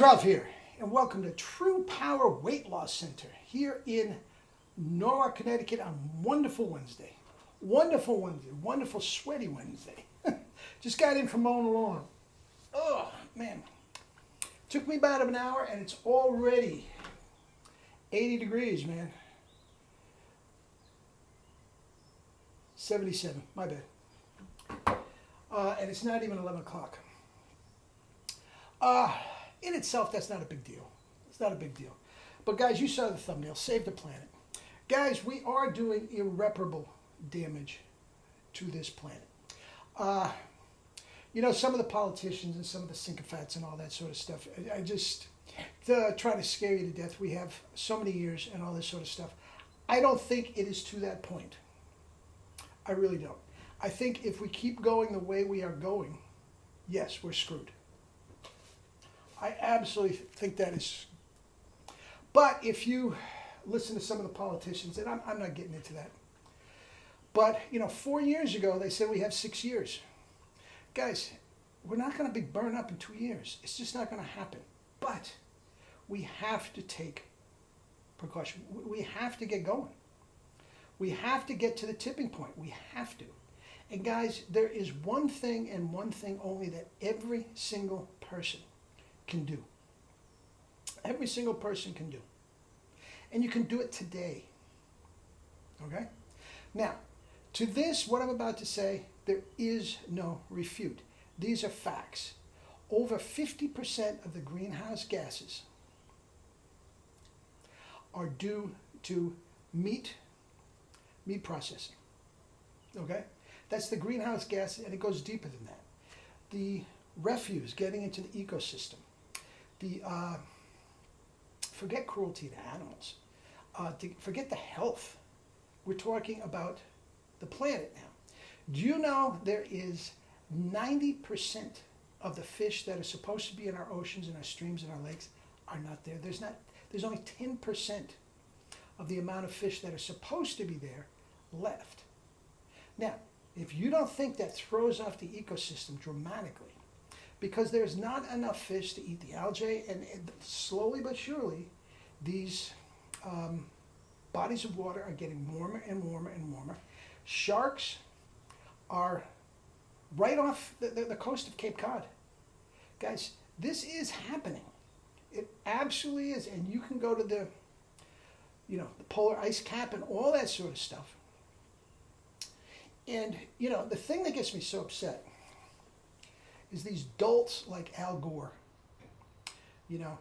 Ralph here, and welcome to True Power Weight Loss Center here in Norwalk, Connecticut on wonderful Wednesday. Wonderful Wednesday, wonderful sweaty Wednesday. Just got in from mowing the lawn. Oh, man. Took me about an hour, and it's already 80 degrees, man. 77, my bad. And it's not even 11 o'clock. In itself, that's not a big deal. It's not a big deal. But guys, you saw the thumbnail, save the planet. Guys, we are doing irreparable damage to this planet. You know, some of the politicians and some of the sycophants and all that sort of stuff, I just try to scare you to death. We have so many years and all this sort of stuff. I don't think it is to that point. I really don't. I think if we keep going the way we are going, yes, we're screwed. I absolutely think that is. But if you listen to some of the politicians, and I'm not getting into that. But, you know, 4 years ago, they said we have 6 years. Guys, we're not going to be burned up in 2 years. It's just not going to happen. But we have to take precaution. We have to get going. We have to get to the tipping point. We have to. And guys, there is one thing and one thing only that every single person can do. Every single person can do. And you can do it today. Okay? Now, to this, what I'm about to say, there is no refute. These are facts. Over 50% of the greenhouse gases are due to meat processing. Okay? That's the greenhouse gas, and it goes deeper than that. The refuse getting into the ecosystem. Forget cruelty to animals. Forget the health. We're talking about the planet now. Do you know there is 90% of the fish that are supposed to be in our oceans and our streams and our lakes are not there? There's only 10% of the amount of fish that are supposed to be there left. Now, if you don't think that throws off the ecosystem dramatically, because there's not enough fish to eat the algae, and slowly but surely, these bodies of water are getting warmer and warmer and warmer. Sharks are right off the coast of Cape Cod. Guys, this is happening. It absolutely is. And you can go to the polar ice cap and all that sort of stuff. And, you know, the thing that gets me so upset is these dolts like Al Gore, you know,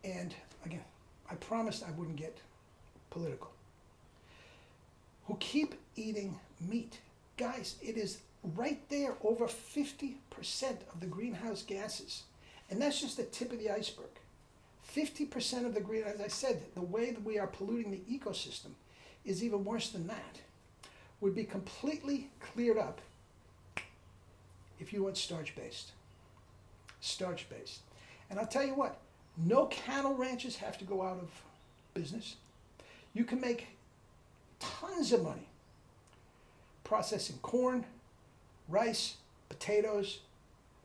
and again, I promised I wouldn't get political, who keep eating meat. Guys, it is right there, over 50% of the greenhouse gases. And that's just the tip of the iceberg. 50% of the greenhouse, as I said, the way that we are polluting the ecosystem is even worse than that. Would be completely cleared up if you went starch-based. Starch-based. And I'll tell you what, no cattle ranches have to go out of business. You can make tons of money processing corn, rice, potatoes,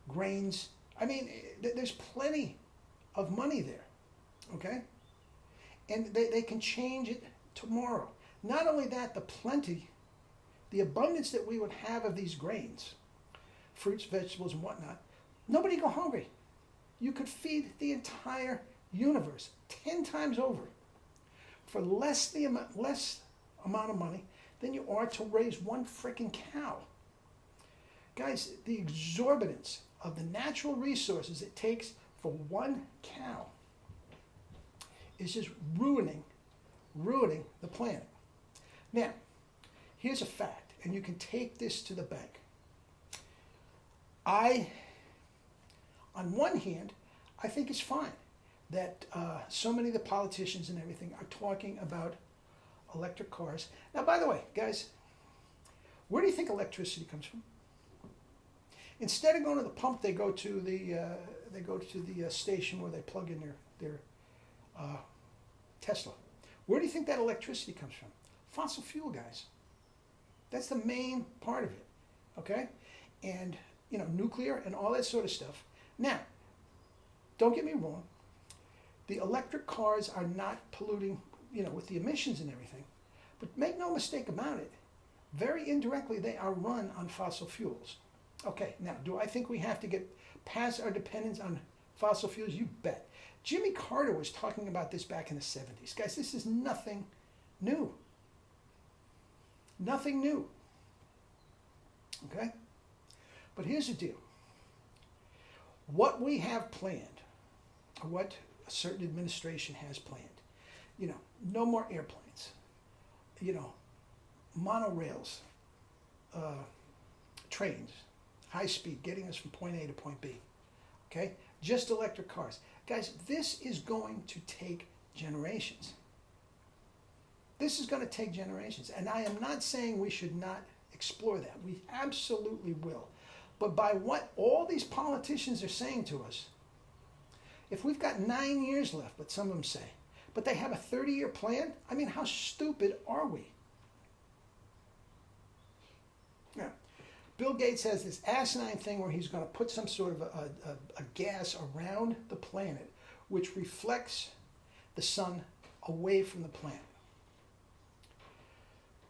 grains. I mean, there's plenty of money there, okay? And they can change it tomorrow. Not only that, the abundance that we would have of these grains, fruits, vegetables, and whatnot, nobody go hungry. You could feed the entire universe 10 times over for less amount of money than you are to raise one freaking cow. Guys, the exorbitance of the natural resources it takes for one cow is just ruining the planet. Now, here's a fact, and you can take this to the bank. On one hand, I think it's fine that so many of the politicians and everything are talking about electric cars. Now, by the way, guys, where do you think electricity comes from? Instead of going to the pump, they go to the station where they plug in their Tesla. Where do you think that electricity comes from? Fossil fuel, guys. That's the main part of it, okay? And, you know, nuclear and all that sort of stuff. Now, don't get me wrong, the electric cars are not polluting, with the emissions and everything. But make no mistake about it, very indirectly they are run on fossil fuels. Okay, now do I think we have to get past our dependence on fossil fuels? You bet. Jimmy Carter was talking about this back in the 70s. Guys, this is nothing new. Nothing new. Okay? But here's the deal. What we have planned, or what a certain administration has planned, no more airplanes, monorails, trains, high speed, getting us from point A to point B. Okay? Just electric cars. Guys, this is going to take generations. This is going to take generations. And I am not saying we should not explore that. We absolutely will. But by what all these politicians are saying to us, if we've got 9 years left, but some of them say, but they have a 30-year plan, I mean, how stupid are we? Yeah. Bill Gates has this asinine thing where he's going to put some sort of a gas around the planet which reflects the sun away from the planet.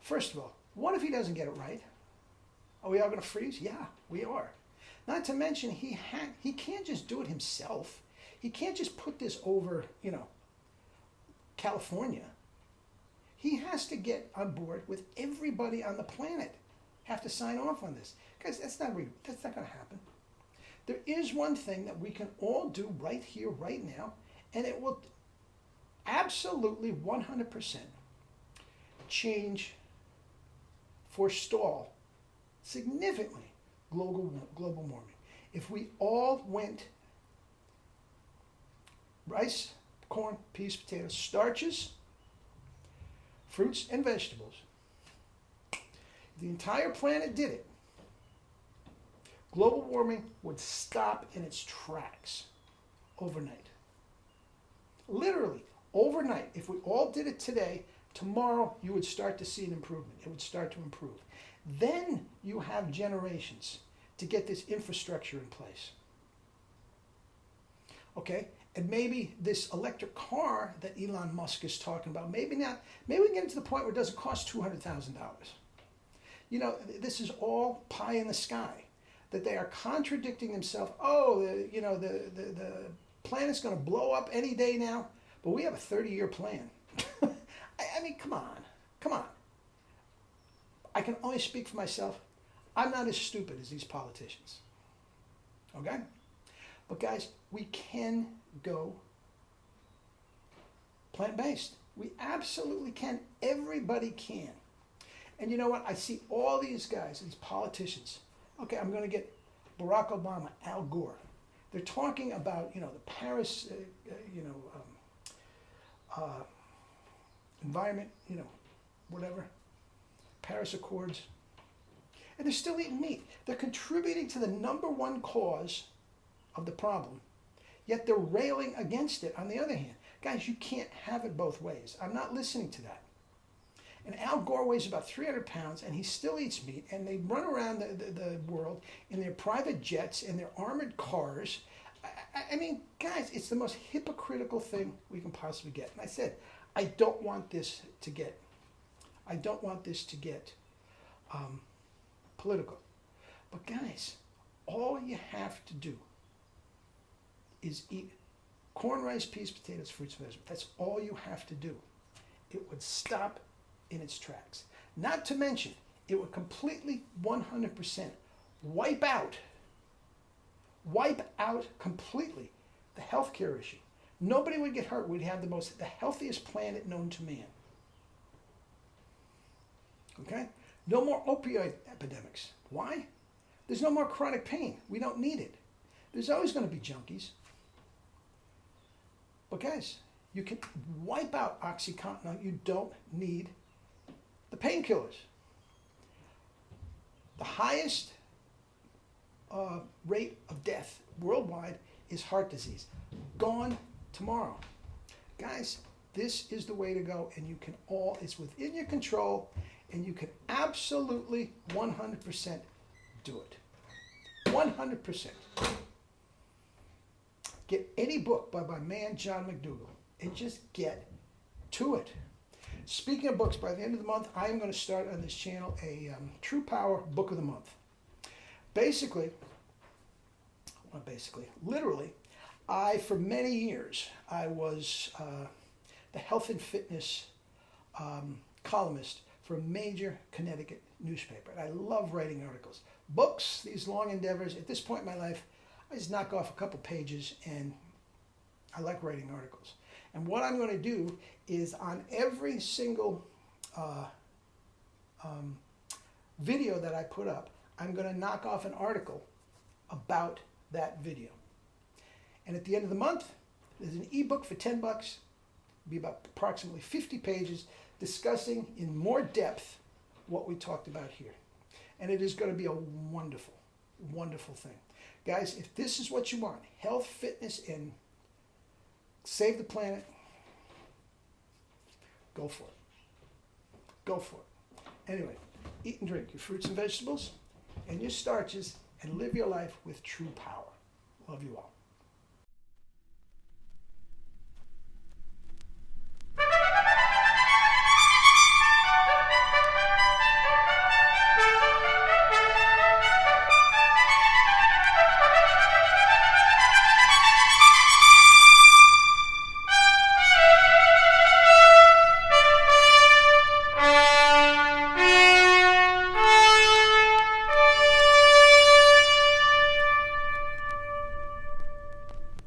First of all, what if he doesn't get it right? Are we all going to freeze? Yeah, we are. Not to mention, he can't just do it himself. He can't just put this over, California. He has to get on board with everybody on the planet. Have to sign off on this. Guys, that's not going to happen. There is one thing that we can all do right here, right now, and it will absolutely 100% change, forestall significantly global warming. If we all went rice, corn, peas, potatoes, starches, fruits, and vegetables, the entire planet did it, global warming would stop in its tracks overnight. Literally, overnight. If we all did it today, tomorrow you would start to see an improvement. It would start to improve. Then you have generations to get this infrastructure in place. Okay? And maybe this electric car that Elon Musk is talking about, maybe not, maybe we can get to the point where it doesn't cost $200,000. This is all pie in the sky. That they are contradicting themselves. Oh, the planet's going to blow up any day now, but we have a 30-year plan. I mean, come on. I can only speak for myself. I'm not as stupid as these politicians. Okay? But guys, we can go plant-based. We absolutely can. Everybody can. And you know what? I see all these guys, these politicians. Okay, I'm going to get Barack Obama, Al Gore. They're talking about, the Paris, environment, whatever, Paris Accords. And they're still eating meat. They're contributing to the number one cause of the problem, yet they're railing against it on the other hand. Guys, you can't have it both ways. I'm not listening to that. And Al Gore weighs about 300 pounds, and he still eats meat, and they run around the world in their private jets and their armored cars. I mean, guys, it's the most hypocritical thing we can possibly get. And I said, I don't want this to get political. But guys, all you have to do is eat corn, rice, peas, potatoes, fruits, vegetables. That's all you have to do. It would stop in its tracks. Not to mention, it would completely 100% wipe out completely the healthcare issue. Nobody would get hurt. We'd have the healthiest planet known to man. Okay? No more opioid epidemics. Why? There's no more chronic pain. We don't need it. There's always going to be junkies. But guys, you can wipe out OxyContin. You don't need the painkillers. The highest rate of death worldwide is heart disease. Gone tomorrow. Guys, this is the way to go, and you can it's within your control, and you can absolutely 100% do it. 100%. Get any book by my man John McDougall and just get to it. Speaking of books, by the end of the month, I am going to start on this channel a True Power Book of the Month. Basically, not basically, literally, for many years, I was the health and fitness columnist for a major Connecticut newspaper. And I love writing articles. Books, these long endeavors, at this point in my life, I just knock off a couple pages and I like writing articles. And what I'm going to do is on every single video that I put up, I'm going to knock off an article about that video. And at the end of the month, there's an ebook for $10. It'll be about approximately 50 pages discussing in more depth what we talked about here. And it is going to be a wonderful, wonderful thing. Guys, if this is what you want, health, fitness, and save the planet, go for it. Go for it. Anyway, eat and drink your fruits and vegetables and your starches and live your life with true power. Love you all.